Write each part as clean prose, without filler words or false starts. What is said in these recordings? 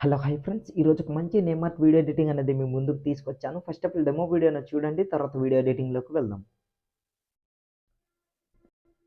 Hello hi friends, ఈరోజు ఒక మంచి నేమ్ ఆర్ట్ వీడియో ఎడిటింగ్ అనేది మీ ముందుకు తీసుకొచ్చాను. ఫస్ట్ ఆఫ్ ఆల్ డెమో వీడియోని చూడండి, తర్వాత వీడియో ఎడిటింగ్లోకి వెళ్దాం.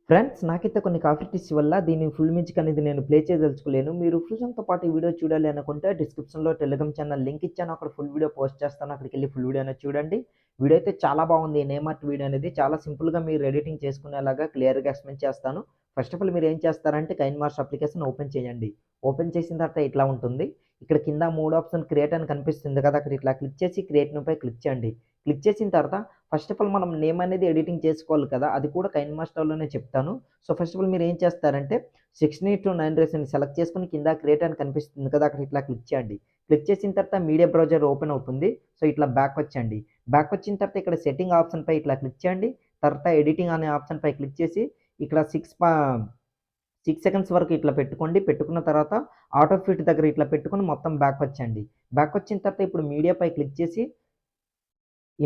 ఫ్రెండ్స్, నాకైతే కొన్ని కాఫీ టిప్స్ వల్ల దీని ఫుల్ మ్యూజిక్ అనేది నేను ప్లే చేయదలుచుకోలేను. మీరు ఫుల్ సాంగ్తో పాటు ఈ వీడియో చూడాలి అనుకుంటే డిస్క్రిప్షన్లో టెలిగ్రామ్ ఛానల్ లింక్ ఇచ్చాను. అక్కడ ఫుల్ వీడియో పోస్ట్ చేస్తాను. అక్కడికి వెళ్ళి ఫుల్ వీడియో అనేది చూడండి. వీడియో అయితే చాలా బాగుంది. నేమ్ ఆర్ట్ వీడియో అనేది చాలా సింపుల్గా మీరు ఎడిటింగ్ చేసుకునేలాగా క్లియర్గా ఎక్స్ప్లెయిన్ చేస్తాను. ఫస్ట్ ఆఫ్ ఆల్ మీరు ఏం చేస్తారంటే కైన్మాస్టర్ అప్లికేషన్ ఓపెన్ చేయండి. ఓపెన్ చేసిన తర్వాత ఇట్లా ఉంటుంది. ఇక్కడ కింద 3 ఆప్షన్ క్రియేట్ అని కనిపిస్తుంది కదా, అక్కడ ఇట్లా క్లిక్ చేసి క్రియేట్ పై క్లిక్ చేయండి. క్లిక్ చేసిన తర్వాత ఫస్ట్ ఆఫ్ ఆల్ మనం నేమ్ అనేది ఎడిటింగ్ చేసుకోవాలి కదా, అది కూడా కైన్మాస్టర్లోనే చెప్తాను. సో ఫస్ట్ ఆఫ్ ఆల్ మీరు ఏం చేస్తారంటే 16:9 రేస్ని సెలెక్ట్ చేసుకుని కింద క్రియేట్ అని కనిపిస్తుంది కదా, అక్కడ ఇట్లా క్లిక్ చేయండి. క్లిక్ చేసిన తర్వాత మీడియా బ్రౌజర్ ఓపెన్ అవుతుంది. సో ఇట్లా బ్యాక్ వచ్చండి. బ్యాక్ వచ్చిన తర్వాత ఇక్కడ సెట్టింగ్ ఆప్షన్ పై ఇట్లా క్లిక్ చేయండి. తర్వాత ఎడిటింగ్ అనే ఆప్షన్ పై క్లిక్ చేసి ఇక్కడ 6 సెకండ్స్ వరకు ఇట్లా పెట్టుకోండి. పెట్టుకున్న తర్వాత ఆటో ఫిట్ దగ్గర ఇట్లా పెట్టుకొని మొత్తం బ్యాక్ వచ్చండి. బ్యాక్ వచ్చిన తర్వాత ఇప్పుడు మీడియాపై క్లిక్ చేసి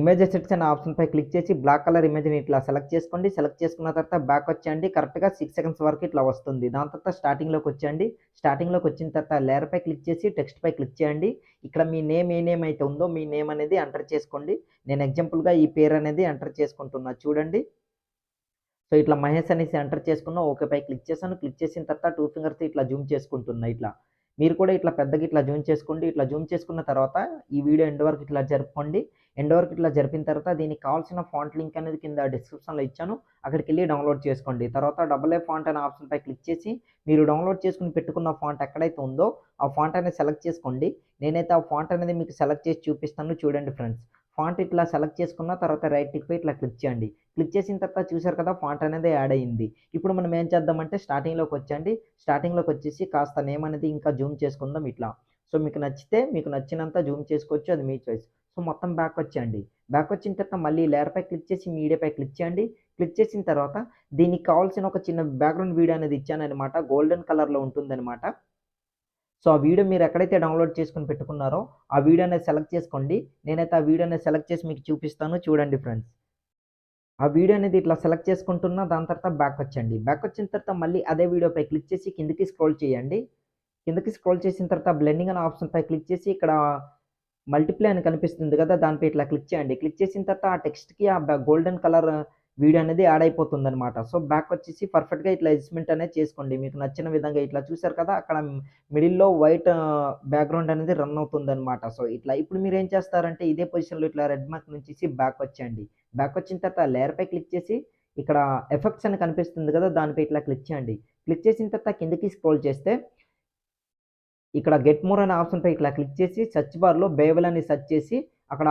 ఇమేజ్ ఎసెట్స్ అనే ఆప్షన్ పై క్లిక్ చేసి బ్లాక్ కలర్ ఇమేజ్ని ఇట్లా సెలెక్ట్ చేసుకోండి. సెలెక్ట్ చేసుకున్న తర్వాత బ్యాక్ వచ్చేయండి. కరెక్ట్గా 6 సెకండ్స్ వరకు ఇట్లా వస్తుంది. దాని తర్వాత స్టార్టింగ్లోకి వచ్చేయండి. స్టార్టింగ్లోకి వచ్చిన తర్వాత లేయర్ పై క్లిక్ చేసి టెక్స్ట్ పై క్లిక్ చేయండి. ఇక్కడ మీ నేమ్ ఏ నేమ్ అయితే ఉందో మీ నేమ్ అనేది ఎంటర్ చేసుకోండి. నేను ఎగ్జాంపుల్గా ఈ పేరు అనేది ఎంటర్ చేసుకుంటున్నా చూడండి. సో ఇట్లా మహేష్ అనేసి ఎంటర్ చేసుకున్న ఓకే పై క్లిక్ చేశాను. క్లిక్ చేసిన తర్వాత 2 ఫింగర్స్ ఇట్లా జూమ్ చేసుకుంటున్నా. ఇట్లా మీరు కూడా ఇట్లా పెద్దగా ఇట్లా జూమ్ చేసుకోండి. ఇట్లా జూమ్ చేసుకున్న తర్వాత ఈ వీడియో ఎండ్ వరకు ఇట్లా జరుపుకోండి. ఎండ్ వరకు ఇట్లా జరిపిన తర్వాత దీనికి కావాల్సిన ఫాంట్ లింక్ అనేది కింద డిస్క్రిప్షన్లో ఇచ్చాను. అక్కడికి వెళ్ళి డౌన్లోడ్ చేసుకోండి. తర్వాత AA ఫాంట్ అనే ఆప్షన్ పై క్లిక్ చేసి మీరు డౌన్లోడ్ చేసుకుని పెట్టుకున్న ఫాంట్ ఎక్కడైతే ఉందో ఆ ఫాంట్ అనేది సెలెక్ట్ చేసుకోండి. నేనైతే ఆ ఫాంట్ అనేది మీకు సెలెక్ట్ చేసి చూపిస్తాను చూడండి ఫ్రెండ్స్. ఫాంట్ ఇట్లా సెలెక్ట్ చేసుకున్న తర్వాత రైట్ టిక్ పై ఇట్లా క్లిక్ చేయండి. క్లిక్ చేసిన తర్వాత చూసారు కదా, ఫాంట్ అనేది యాడ్ అయ్యింది. ఇప్పుడు మనం ఏం చేద్దామంటే స్టార్టింగ్లోకి వచ్చండి. స్టార్టింగ్లోకి వచ్చేసి కాస్త నేమ్ అనేది ఇంకా జూమ్ చేసుకుందాం ఇట్లా. సో మీకు నచ్చితే మీకు నచ్చినంత జూమ్ చేసుకోవచ్చు, అది మీ చాయిస్. సో మొత్తం బ్యాక్ వచ్చేయండి. బ్యాక్ వచ్చిన తర్వాత మళ్ళీ లేయర్ పై క్లిక్ చేసి మీడియాపై క్లిక్ చేయండి. క్లిక్ చేసిన తర్వాత దీనికి కావాల్సిన ఒక చిన్న బ్యాక్గ్రౌండ్ వీడియో అనేది ఇచ్చానమాట. గోల్డెన్ కలర్లో ఉంటుందన్నమాట. సో ఆ వీడియో మీరు ఎక్కడైతే డౌన్లోడ్ చేసుకుని పెట్టుకున్నారో ఆ వీడియో అనేది సెలెక్ట్ చేసుకోండి. నేనైతే ఆ వీడియో అనేది సెలెక్ట్ చేసి మీకు చూపిస్తాను చూడండి ఫ్రెండ్స్. ఆ వీడియో అనేది ఇట్లా సెలెక్ట్ చేసుకుంటున్నా. దాని తర్వాత బ్యాక్ వచ్చండి. బ్యాక్ వచ్చిన తర్వాత మళ్ళీ అదే వీడియోపై క్లిక్ చేసి కిందకి స్క్రోల్ చేయండి. కిందకి స్క్రోల్ చేసిన తర్వాత బ్లెండింగ్ అనే ఆప్షన్ పై క్లిక్ చేసి ఇక్కడ మల్టిప్లై అని కనిపిస్తుంది కదా, దానిపై ఇట్లా క్లిక్ చేయండి. క్లిక్ చేసిన తర్వాత ఆ టెక్స్ట్కి ఆ గోల్డెన్ కలర్ వీడియో అనేది యాడ్ అయిపోతుంది అనమాట. సో బ్యాక్ వచ్చేసి పర్ఫెక్ట్గా ఇట్లా అడ్జస్ట్మెంట్ అనేది చేసుకోండి మీకు నచ్చిన విధంగా. ఇట్లా చూసారు కదా, అక్కడ మిడిల్లో వైట్ బ్యాక్గ్రౌండ్ అనేది రన్ అవుతుంది అనమాట. సో ఇట్లా ఇప్పుడు మీరు ఏం చేస్తారంటే ఇదే పొజిషన్లో ఇట్లా రెడ్ మార్క్ నుంచి బ్యాక్ వచ్చేయండి. బ్యాక్ వచ్చిన తర్వాత లేయర్ పై క్లిక్ చేసి ఇక్కడ ఎఫెక్ట్స్ అని కనిపిస్తుంది కదా, దానిపై ఇట్లా క్లిక్ చేయండి. క్లిక్ చేసిన తర్వాత కిందకి స్క్రోల్ చేస్తే ఇక్కడ గెట్ మోర్ అనే ఆప్షన్ పై ఇట్లా క్లిక్ చేసి సెర్చ్ బార్లో బేబెల్ అని సెర్చ్ చేసి అక్కడ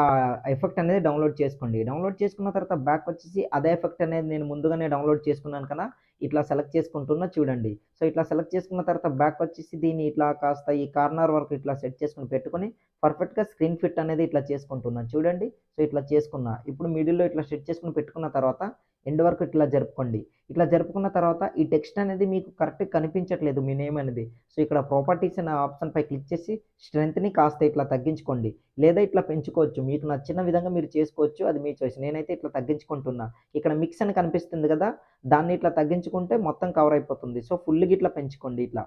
ఎఫెక్ట్ అనేది డౌన్లోడ్ చేసుకోండి. డౌన్లోడ్ చేసుకున్న తర్వాత బ్యాక్ వచ్చేసి అదే ఎఫెక్ట్ అనేది నేను ముందుగానే డౌన్లోడ్ చేసుకున్నాను కదా, ఇట్లా సెలెక్ట్ చేసుకుంటున్నా చూడండి. సో ఇట్లా సెలెక్ట్ చేసుకున్న తర్వాత బ్యాక్ వచ్చేసి దీన్ని ఇట్లా కాస్త ఈ కార్నర్ వరకు ఇట్లా సెట్ చేసుకుని పెట్టుకొని పర్ఫెక్ట్గా స్క్రీన్ ఫిట్ అనేది ఇట్లా చేసుకుంటున్నాను చూడండి. సో ఇట్లా చేసుకున్నా. ఇప్పుడు మిడిల్లో ఇట్లా సెట్ చేసుకుని పెట్టుకున్న తర్వాత ఎండ్ వరకు ఇట్లా జరుపుకోండి. ఇట్లా జరుపుకున్న తర్వాత ఈ టెక్స్ట్ అనేది మీకు కరెక్ట్గా కనిపించట్లేదు మీ నేమ్ అనేది. సో ఇక్కడ ప్రాపర్టీస్ అనే ఆప్షన్ పై క్లిక్ చేసి స్ట్రెంత్ని కాస్త ఇట్లా తగ్గించుకోండి, లేదా ఇట్లా పెంచుకోవచ్చు. మీకు నచ్చిన విధంగా మీరు చేసుకోవచ్చు, అది మీ చాయిస్. నేనైతే ఇట్లా తగ్గించుకుంటున్నా. ఇక్కడ మిక్స్ అని కనిపిస్తుంది కదా, దాన్ని ఇట్లా తగ్గించుకుంటే మొత్తం కవర్ అయిపోతుంది. సో ఫుల్గా ఇట్లా పెంచుకోండి. ఇట్లా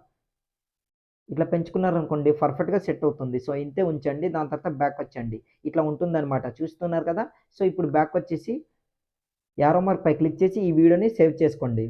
ఇట్లా పెంచుకున్నారనుకోండి పర్ఫెక్ట్గా సెట్ అవుతుంది. సో ఇంతే ఉంచండి. దాని తర్వాత బ్యాక్ వచ్చండి. ఇట్లా ఉంటుందన్నమాట, చూస్తున్నారు కదా. సో ఇప్పుడు బ్యాక్ వచ్చేసి యారో మార్క్ పై క్లిక్ చేసి ఈ వీడియోని సేవ్ చేసుకోండి.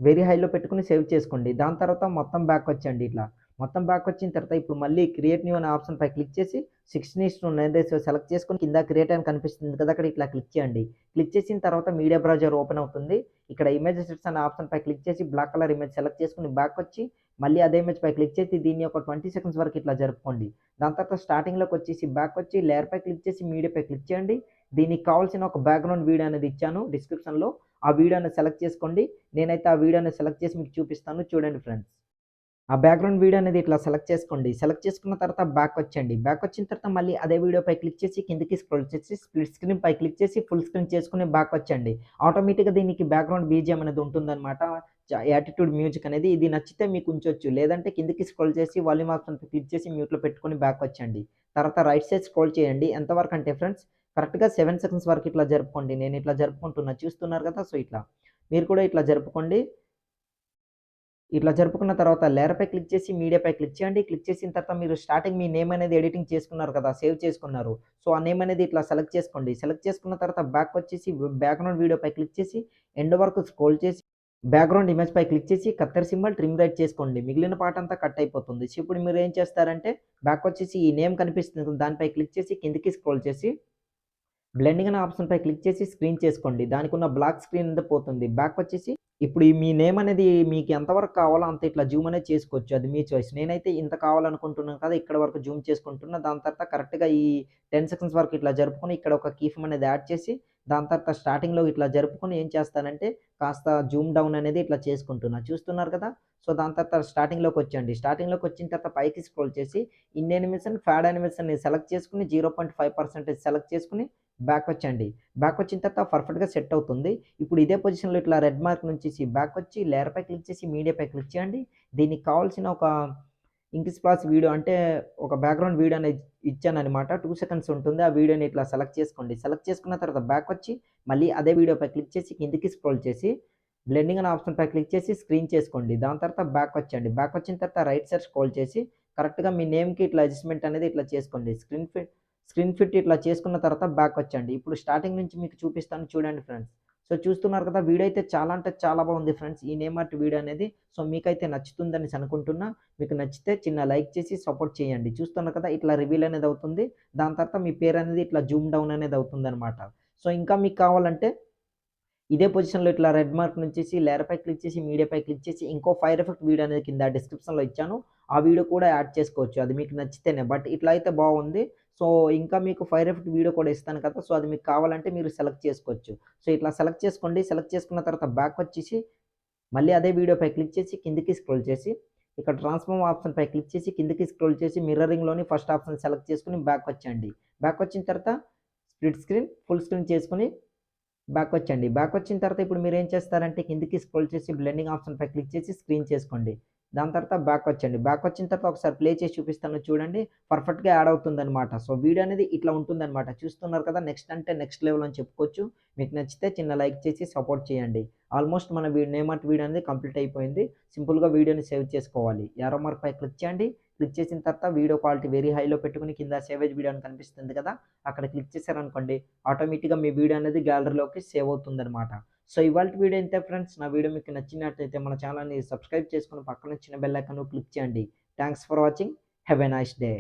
వెరీ హైలో పెట్టుకుని సేవ్ చేసుకోండి. దాని తర్వాత మొత్తం బ్యాక్ వచ్చండి. ఇట్లా మొత్తం బ్యాక్ వచ్చిన తర్వాత ఇప్పుడు మళ్ళీ క్రియేట్ న్యూ అనే ఆప్షన్ పై క్లిక్ చేసి 16:9 రేస్ సెలెక్ట్ చేసుకొని కింద క్రియేట్ అని కనిపిస్తుంది కదా, అక్కడ ఇట్లా క్లిక్ చేయండి. క్లిక్ చేసిన తర్వాత మీడియా బ్రౌజర్ ఓపెన్ అవుతుంది. ఇక్కడ ఇమేజ్ సెట్స్ అనే ఆప్షన్ పై క్లిక్ చేసి బ్లాక్ కలర్ ఇమేజ్ సెలెక్ట్ చేసుకుని బ్యాక్ వచ్చి మళ్ళీ అదే ఇమేజ్ పై క్లిక్ చేసి దీన్ని ఒక 20 సెకండ్స్ వరకు ఇట్లా జరుపుకోండి. దాని తర్వాత స్టార్టింగ్లోకి వచ్చేసి బ్యాక్ వచ్చి లేయర్ పై క్లిక్ చేసి మీడియా పై క్లిక్ చేయండి. దీనికి కావాల్సిన ఒక బ్యాక్గ్రౌండ్ వీడియో అనేది ఇచ్చాను డిస్క్రిప్షన్లో, ఆ వీడియోని సెలెక్ట్ చేసుకోండి. నేనైతే ఆ వీడియోని సెలెక్ట్ చేసి మీకు చూపిస్తాను చూడండి ఫ్రెండ్స్. ఆ బ్యాక్గ్రౌండ్ వీడియో అనేది ఇట్లా సెలెక్ట్ చేసుకోండి. సెలెక్ట్ చేసుకున్న తర్వాత బ్యాక్ వచ్చండి. బ్యాక్ వచ్చిన తర్వాత మళ్ళీ అదే వీడియోపై క్లిక్ చేసి కిందకి స్క్రోల్ చేసి స్ప్లిట్ స్క్రీన్ పై క్లిక్ చేసి ఫుల్ స్క్రీన్ చేసుకుని బ్యాక్ వచ్చండి. ఆటోమేటిక్గా దీనికి బ్యాక్గ్రౌండ్ బీజిఎం అనేది ఉంటుందన్నమాట. యాటిట్యూడ్ మ్యూజిక్ అనేది. ఇది నచ్చితే మీకు ఉంచొచ్చు, లేదంటే కిందకి స్క్రోల్ చేసి వాల్యూమ్ ఆప్షన్ క్లిక్ చేసి మ్యూట్లో పెట్టుకొని బ్యాక్ వచ్చండి. తర్వాత రైట్ సైడ్ స్క్రోల్ చేయండి. ఎంతవరకు అంటే ఫ్రెండ్స్ కరెక్ట్గా 7 సెకండ్స్ వరకు ఇట్లా జరుపుకోండి. నేను ఇట్లా జరుపుకుంటున్నా చూస్తున్నారు కదా. సో ఇట్లా మీరు కూడా ఇట్లా జరుపుకోండి. ఇట్లా జరుపుకున్న తర్వాత లేయర్‌పై క్లిక్ చేసి మీడియాపై క్లిక్ చేయండి. క్లిక్ చేసిన తర్వాత మీరు స్టార్టింగ్ మీ నేమ్ అనేది ఎడిటింగ్ చేసుకున్నారు కదా! సేవ్ చేసుకున్నారు. సో, ఆ నేమ్ అనేది ఇట్లా సెలెక్ట్ చేసుకోండి. సెలెక్ట్ చేసుకున్న తర్వాత బ్యాక్‌కొచ్చేసి బ్యాక్‌గ్రౌండ్ వీడియోపై క్లిక్ చేసి ఎండ్ వరకు స్క్రోల్ చేసి బ్యాక్‌గ్రౌండ్ ఇమేజ్‌పై క్లిక్ చేసి కత్తెర సింబల్ ట్రిమ్ రైట్ చేసుకోండి. మిగిలిన పార్ట్ అంతా కట్ అయిపోతుంది. సో, ఇప్పుడు మీరేం చేస్తారంటే బ్యాక్‌కొచ్చేసి ఈ నేమ్ కనిపిస్తుంది కదా! దానిపై క్లిక్ చేసి కిందకి స్క్రోల్ చేసి బ్లెండింగ్ అనే ఆప్షన్‌పై క్లిక్ చేసి స్క్రీన్ చేసుకోండి. దానికున్న బ్లాక్ స్క్రీన్ అంతా పోతుంది. బ్యాక్‌కొచ్చేసి ఇప్పుడు ఈ మీ నేమ్ అనేది మీకు ఎంతవరకు కావాలో అంత ఇట్లా జూమ్ అనేది చేసుకోవచ్చు. అది మీ చాయిస్. నేనైతే ఇంత కావాలనుకుంటున్నాను కదా! ఇక్కడ వరకు జూమ్ చేసుకుంటున్నా. దాని తర్వాత కరెక్ట్‌గా ఈ 10 సెకండ్స్ వరకు ఇట్లా జరుపుకొని ఇక్కడ ఒక కీ ఫ్రేమ్ అనేది యాడ్ చేసి దాని తర్వాత స్టార్టింగ్‌లో ఇట్లా జరుపుకొని ఏం చేస్తానంటే కాస్త జూమ్ డౌన్ అనేది ఇట్లా చేసుకుంటున్నా. చూస్తున్నారు కదా! సో, దాని తర్వాత స్టార్టింగ్‌లోకొచ్చేయండి. స్టార్టింగ్‌లోకొచ్చిన తర్వాత పైకి స్క్రోల్ చేసి ఇన్ యానిమేషన్, ఫ్యాడ్ యానిమేషన్‌ని సెలెక్ట్ చేసుకొని 0.5% సెలెక్ట్ చేసుకొని బ్యాకొచ్చేయండి. బ్యాకొచ్చిన తర్వాత పర్ఫెక్ట్‌గా సెట్ అవుతుంది. ఇప్పుడు ఇదే పొజిషన్‌లో ఇట్లా రెడ్ మార్క్ నుంచేసి బ్యాకొచ్చి లేయర్‌పై క్లిక్ చేసి మీడియాపై క్లిక్ చేయండి. దీనికి కావాల్సిన ఒక ఇంక్ స్ప్లాష్ వీడియో అంటే ఒక బ్యాక్‌గ్రౌండ్ వీడియో అనేది ఇచ్చాననమాట. 2 సెకండ్స్ ఉంటుంది. ఆ వీడియోని ఇట్లా సెలెక్ట్ చేసుకోండి. సెలెక్ట్ చేసుకున్న తర్వాత బ్యాకొచ్చి మళ్ళీ అదే వీడియోపై క్లిక్ చేసి కిందకి స్క్రోల్ చేసి బ్లెండింగ్ అనే ఆప్షన్‌పై క్లిక్ చేసి స్క్రీన్ చేసుకోండి. దాని తర్వాత బ్యాకొచ్చేయండి. బ్యాకొచ్చిన తర్వాత రైట్ సైడ్ స్క్రోల్ చేసి కరెక్ట్‌గా మీ నేమ్‌కి ఇట్లా అడ్జస్ట్‌మెంట్ అనేది ఇట్లా చేసుకోండి. స్క్రీన్ ఫిట్ ఇట్లా చేసుకున్న తర్వాత బ్యాకొచ్చేయండి. ఇప్పుడు స్టార్టింగ్ నుంచి మీకు చూపిస్తాను చూడండి ఫ్రెండ్స్. సో, చూస్తున్నారు కదా! వీడియో అయితే చాలా అంటే చాలా బాగుంది ఫ్రెండ్స్. ఈ నేమ్ ఆర్ట్ వీడియో అనేది. సో, మీకైతే నచ్చుతుందనేసి అనుకుంటున్నా. మీకు నచ్చితే చిన్న లైక్ చేసి సపోర్ట్ చేయండి. చూస్తున్నారు కదా! ఇట్లా రివీల్ అనేది అవుతుంది. దాని తర్వాత మీ పేరనేది ఇట్లా జూమ్ డౌన్ అనేది అవుతుందనమాట. సో, ఇంకా మీకు కావాలంటే ఇదే పొజిషన్‌లో ఇట్లా రెడ్ మార్క్ నుంచేసి లేయర్‌పై క్లిక్ చేసి, మీడియాపై క్లిక్ చేసి ఇంకో ఫైర్ ఎఫెక్ట్ వీడియో అనేది కింద డిస్క్రిప్షన్‌లో ఇచ్చాను. ఆ వీడియో కూడా యాడ్ చేసుకోవచ్చు. అది మీకు నచ్చితేనే. బట్ ఇట్లా అయితే బాగుంది. సో, ఇంకా మీకు ఫైర్ ఎఫెక్ట్ వీడియో కూడా ఇస్తాను కదా! సో, అది మీకు కావాలంటే మీరు సెలెక్ట్ చేసుకోవచ్చు. సో, ఇట్లా సెలెక్ట్ చేసుకోండి. సెలెక్ట్ చేసుకున్న తర్వాత బ్యాకొచ్చేసి మళ్ళీ అదే వీడియోపై క్లిక్ చేసి కిందకి స్క్రోల్ చేసి ఇక్కడ ట్రాన్స్‌ఫార్మ్ ఆప్షన్‌పై క్లిక్ చేసి కిందకి స్క్రోల్ చేసి మిర్రరింగ్‌లోని ఫస్ట్ ఆప్షన్ సెలెక్ట్ చేసుకొని బ్యాకొచ్చేయండి. బ్యాకొచ్చిన తర్వాత స్ప్లిట్ స్క్రీన్, ఫుల్ స్క్రీన్ చేసుకొని బ్యాకొచ్చండి. బ్యాకొచ్చిన తర్వాత ఇప్పుడు మీరేం చేస్తారంటే కిందకి స్క్రోల్ చేసి బ్లెండింగ్ ఆప్షన్‌పై క్లిక్ చేసి స్క్రీన్ చేసుకోండి. దాని తర్వాత బ్యాకొచ్చండి. బ్యాకొచ్చిన తర్వాత ఒకసారి ప్లే చేసి చూపిస్తాను చూడండి. పర్ఫెక్ట్‌గా యాడ్ అవుతుందనమాట. సో, వీడియో అనేది ఇట్లా ఉంటుందనమాట. చూస్తున్నారు కదా! నెక్స్ట్ అంటే నెక్స్ట్ లెవెల్ అని చెప్పుకోవచ్చు. మీకు నచ్చితే చిన్న లైక్ చేసి సపోర్ట్ చేయండి. ఆల్మోస్ట్ మన నేమ్ ఆర్ట్ వీడియో అనేది కంప్లీట్ అయిపోయింది. సింపుల్‌గా వీడియోని సేవ్ చేసుకోవాలి. యారో మార్క్‌పై క్లిక్ చేయండి. క్లిక్ చేసిన తర్వాత వీడియో క్వాలిటీ వెరీ హైలో పెట్టుకొని కింద సేవ్ యాస్ వీడియో అని కనిపిస్తుంది కదా! అక్కడ క్లిక్ చేశారనుకోండి ఆటోమేటిక్‌గా మీ వీడియో అనేది గ్యాలరీలోకి సేవ్ అవుతుందనమాట. సో, ఇవాల్టి వీడియో ఇంతే ఫ్రెండ్స్. నా వీడియో మీకు నచ్చినట్టయితే మన ఛానెల్‌ని సబ్స్క్రైబ్ చేసుకొని పక్కన చిన్న బెల్ ఐకాన్ క్లిక్ చేయండి. Thanks for watching. Have a nice day.